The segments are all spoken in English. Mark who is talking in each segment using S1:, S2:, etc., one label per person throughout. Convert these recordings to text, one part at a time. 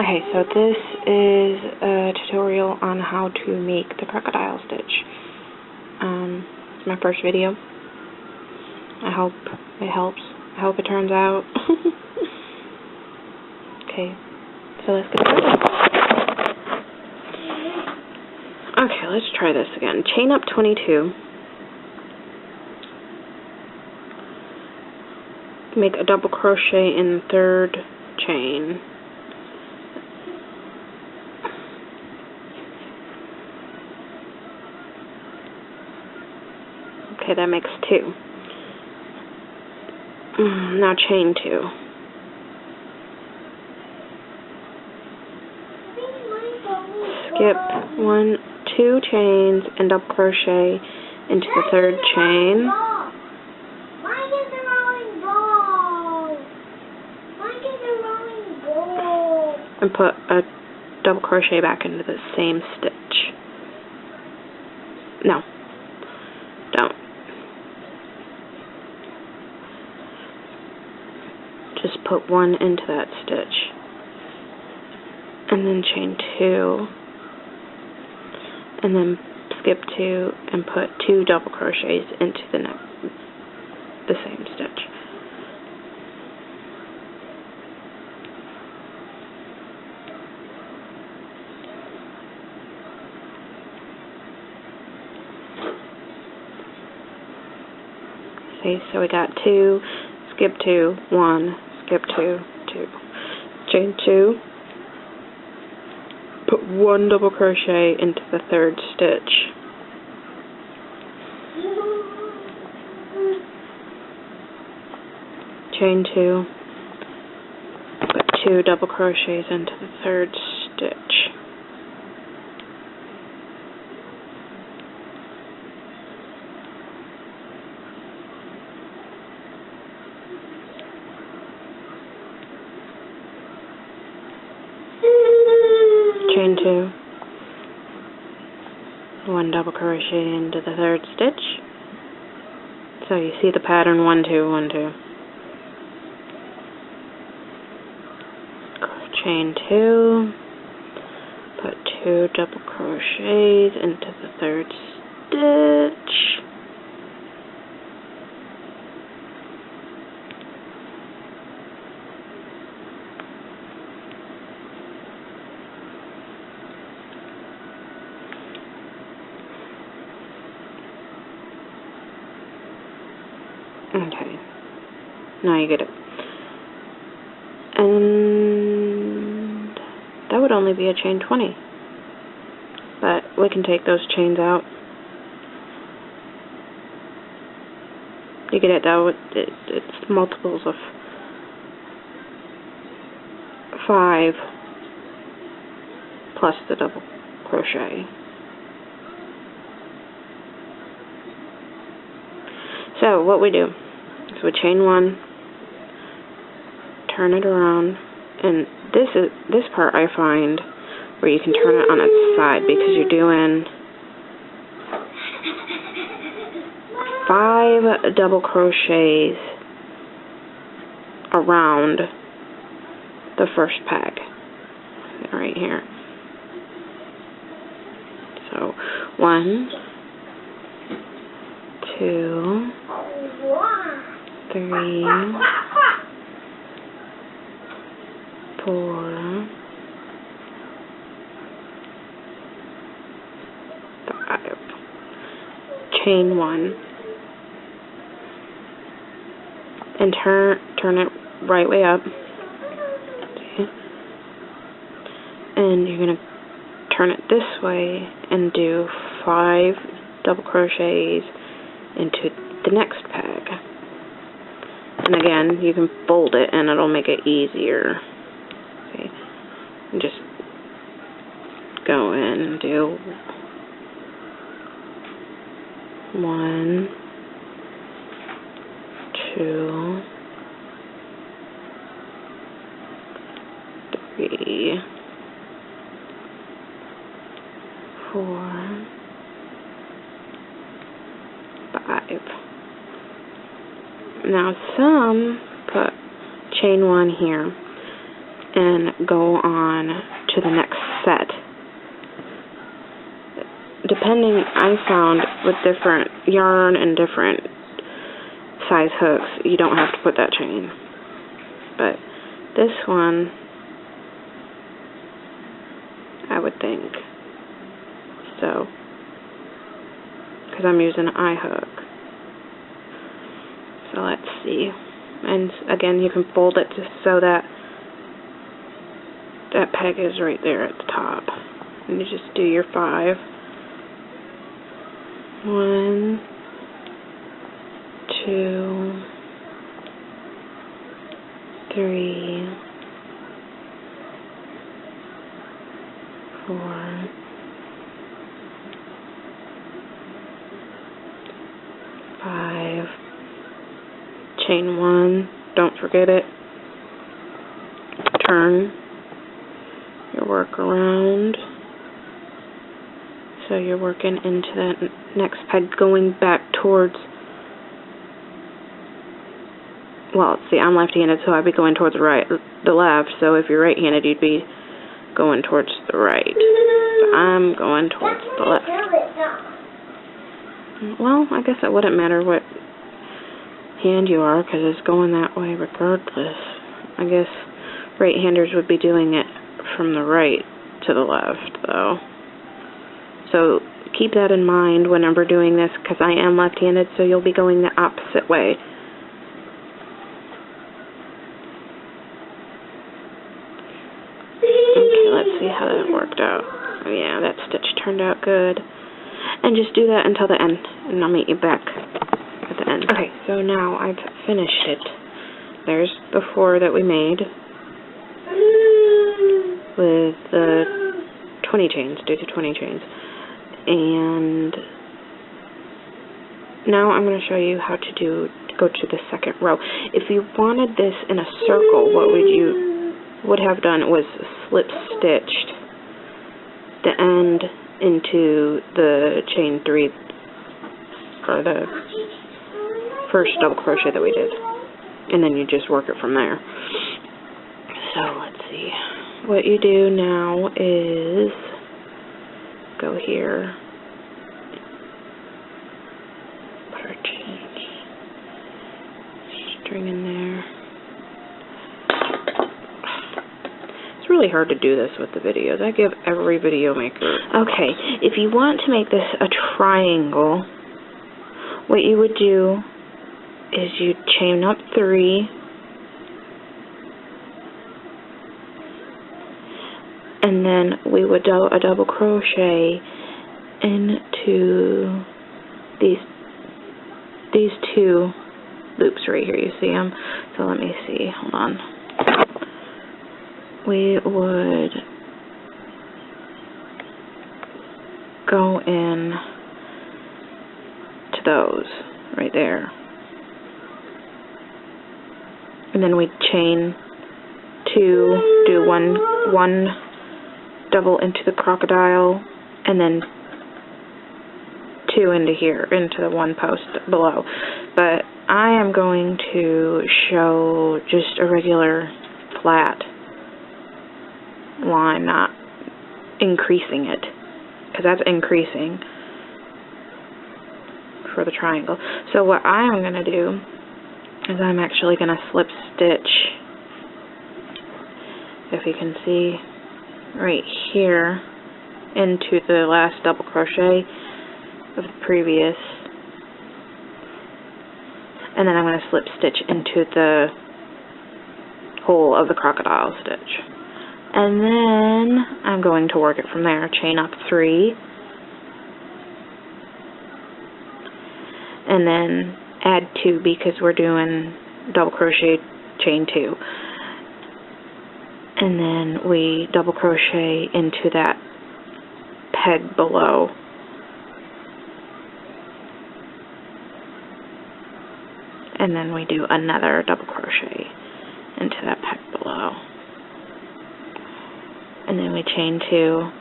S1: Okay, so this is a tutorial on how to make the crocodile stitch. It's my first video. I hope it helps. I hope it turns out. Okay, so let's get started. Okay, let's try this again. Chain up 22. Make a double crochet in the third chain. Okay, that makes 2. Now chain 2. Skip 2 chains and double crochet into the third chain. And put a double crochet back into the same stitch. No, don't. Just put 1 into that stitch. And then chain 2. And then skip 2 and put 2 double crochets into the same stitch. Okay, so we got 2, skip 2, 1, skip 2, 2. Chain 2. Put 1 double crochet into the third stitch. Chain 2. Put 2 double crochets into the third stitch. Chain 2, 1 double crochet into the third stitch. So you see the pattern 1, 2, 1, 2. Chain 2, put 2 double crochets into the third stitch. Okay, now you get it. And that would only be a chain 20. But we can take those chains out. You get it though, it's multiples of 5 plus the double crochet. So what we do is we chain 1, turn it around, and this part I find where you can turn it on its side because you're doing 5 double crochets around the first peg right here. So 1, 2, 3, 4, 5. Chain 1 and turn it right way up. Okay. And you're gonna turn it this way and do 5 double crochets into the next peg. And again, you can fold it and it'll make it easier. Okay. And just go in and do 1, 2, 3, 4, 5. Now some put chain 1 here and go on to the next set. Depending, I found with different yarn and different size hooks, you don't have to put that chain. But this one, I would think so, because I'm using an eye hook. So let's see. And again, you can fold it just so that that peg is right there at the top. And you just do your 5. 1, 2, 3, 4, 5. Chain 1, don't forget it. Turn your work around. So you're working into that next peg, going back towards, well, see, I'm left-handed, so I'd be going towards the left, so if you're right-handed, you'd be going towards the right. So I'm going towards the left. Well, I guess it wouldn't matter what hand you are, because it's going that way regardless. I guess right-handers would be doing it from the right to the left, though. So keep that in mind whenever doing this, because I am left-handed, so you'll be going the opposite way. Okay, let's see how that worked out. Oh, yeah, that stitch turned out good. And just do that until the end, and I'll meet you back at the end. Okay, so now I've finished it. There's the 4 that we made with the 20 chains, do the 20 chains. And now I'm going to show you how to go to the second row. If you wanted this in a circle, what you would have done was slip stitched the end into the chain 3, or the first double crochet that we did, and then you just work it from there. So let's see. What you do now is go here, put our chain string in there. It's really hard to do this with the videos. I give every video maker. Okay, if you want to make this a triangle, what you would do is you chain up 3, and then we would do a double crochet into these 2 loops right here. You see them? So let me see. Hold on. We would go in to those right there, and then we'd chain 2, do one double into the crocodile, and then 2 into here, into the 1 post below. But I am going to show just a regular flat line, not increasing it, because that's increasing for the triangle. So what I am going to do is I'm actually going to slip stitch, if you can see, right here into the last double crochet of the previous, and then I'm going to slip stitch into the hole of the crocodile stitch, and then I'm going to work it from there. Chain up 3, and then add 2 because we're doing double crochet, chain 2. And then we double crochet into that peg below. And then we do another double crochet into that peg below. And then we chain 2.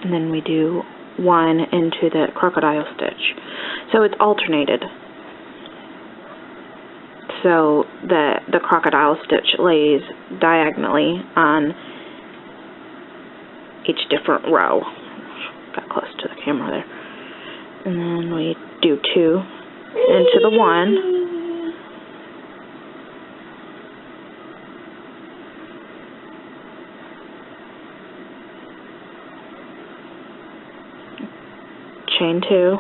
S1: And then we do 1 into the crocodile stitch. So it's alternated. so that the crocodile stitch lays diagonally on each different row. Got close to the camera there. And then we do 2 into the 1. Chain 2.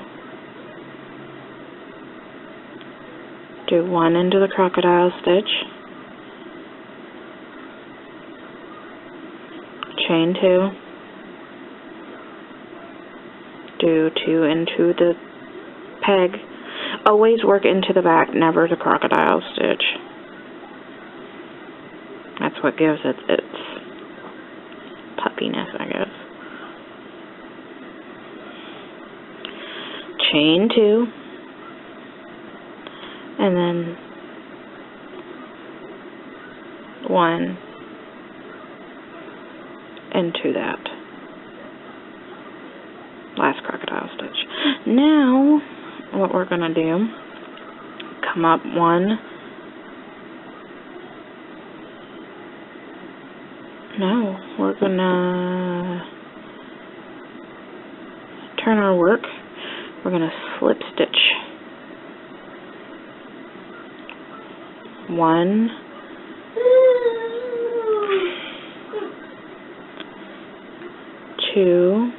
S1: Do 1 into the crocodile stitch. Chain 2. Do 2 into the peg. Always work into the back, never the crocodile stitch. That's what gives it its puffiness, I guess. Chain 2. And then 1 into that last crocodile stitch. Now, what we're going to do, come up 1, no, we're going to turn our work, we're going to slip stitch 1, 2,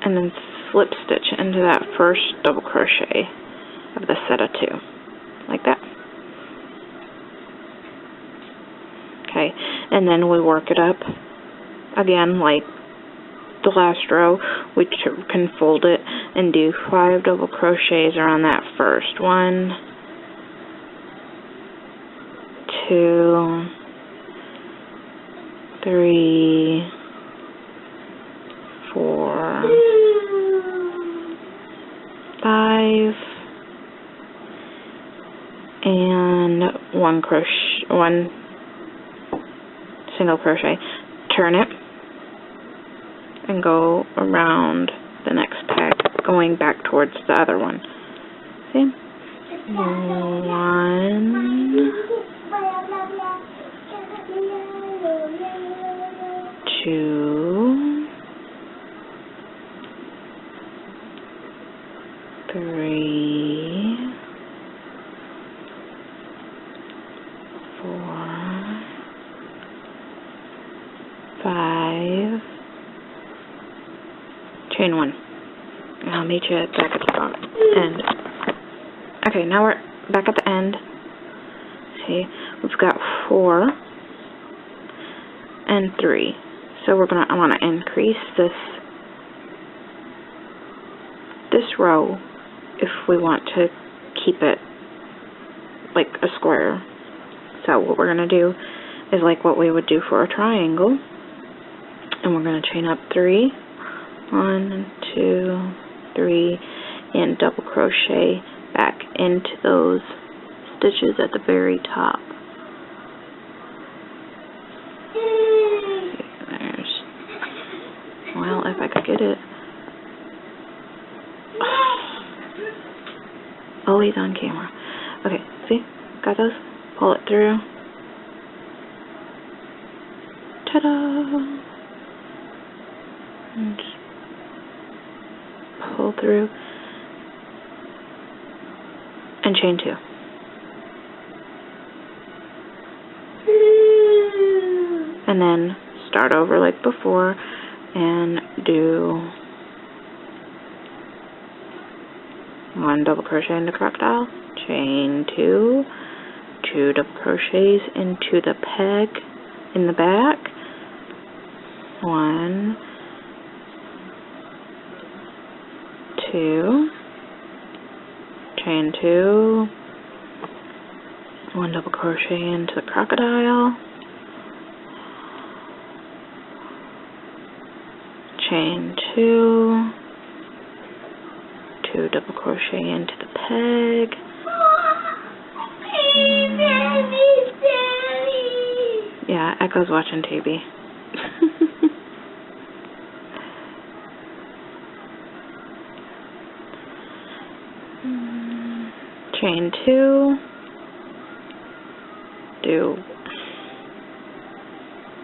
S1: and then slip stitch into that first double crochet of the set of 2, like that. Okay, and then we work it up again like the last row. We can fold it and do 5 double crochets around that first. 1, 2, 3, 4, 5, and 1 single crochet. Turn it and go around the next peg, going back towards the other one. See? 1, 2, 3, 4, 5, chain 1. I'll meet you back at the end. Okay, now we're back at the end. See, we've got 4 and 3. So I want to increase this row if we want to keep it like a square. So what we're going to do is like what we would do for a triangle. And we're going to chain up 3, 1, 2, 3, and double crochet back into those stitches at the very top. Well, if I could get it. Always on camera. Okay, see? Got those? Pull it through. Ta-da! And just pull through. And chain 2. And then start over like before and do 1 double crochet into crocodile, chain 2, 2 double crochets into the peg in the back, 1, 2, chain 2, 1 double crochet into the crocodile, chain 2, 2 double crochet into the peg, yeah, Echo's watching TV. chain 2, do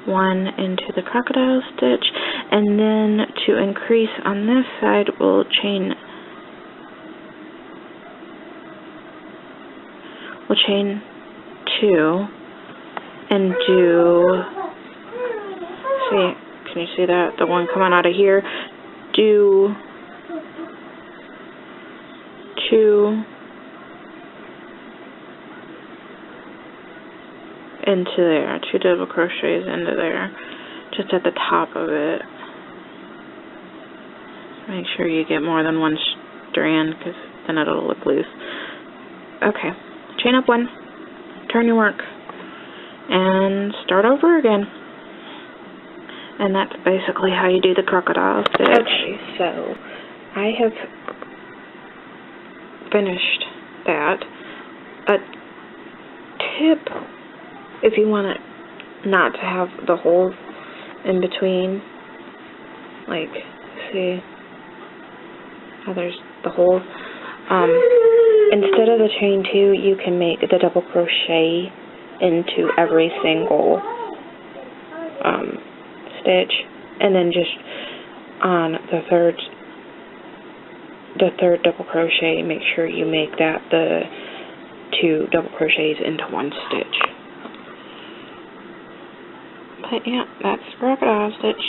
S1: 1 into the crocodile stitch, and then to increase on this side, we'll chain 2 and do, see, can you see that? The one coming out of here, do 2 into there, 2 double crochets into there, just at the top of it. Make sure you get more than one strand, because then it'll look loose. Okay, chain up 1, turn your work, and start over again. And that's basically how you do the crocodile stitch. Okay, so I have finished that. A tip, if you want it not to have the holes in between, like, see how there's the holes? Instead of the chain 2, you can make the double crochet into every single stitch, and then just on the third double crochet, make sure you make that the 2 double crochets into 1 stitch. But yeah, that's crocodile stitch.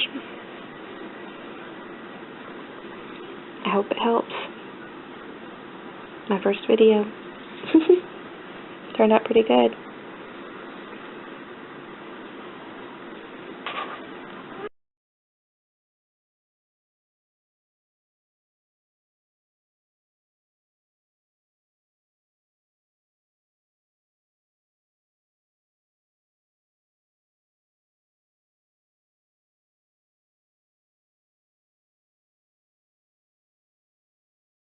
S1: I hope it helps. My first video. Turned out pretty good.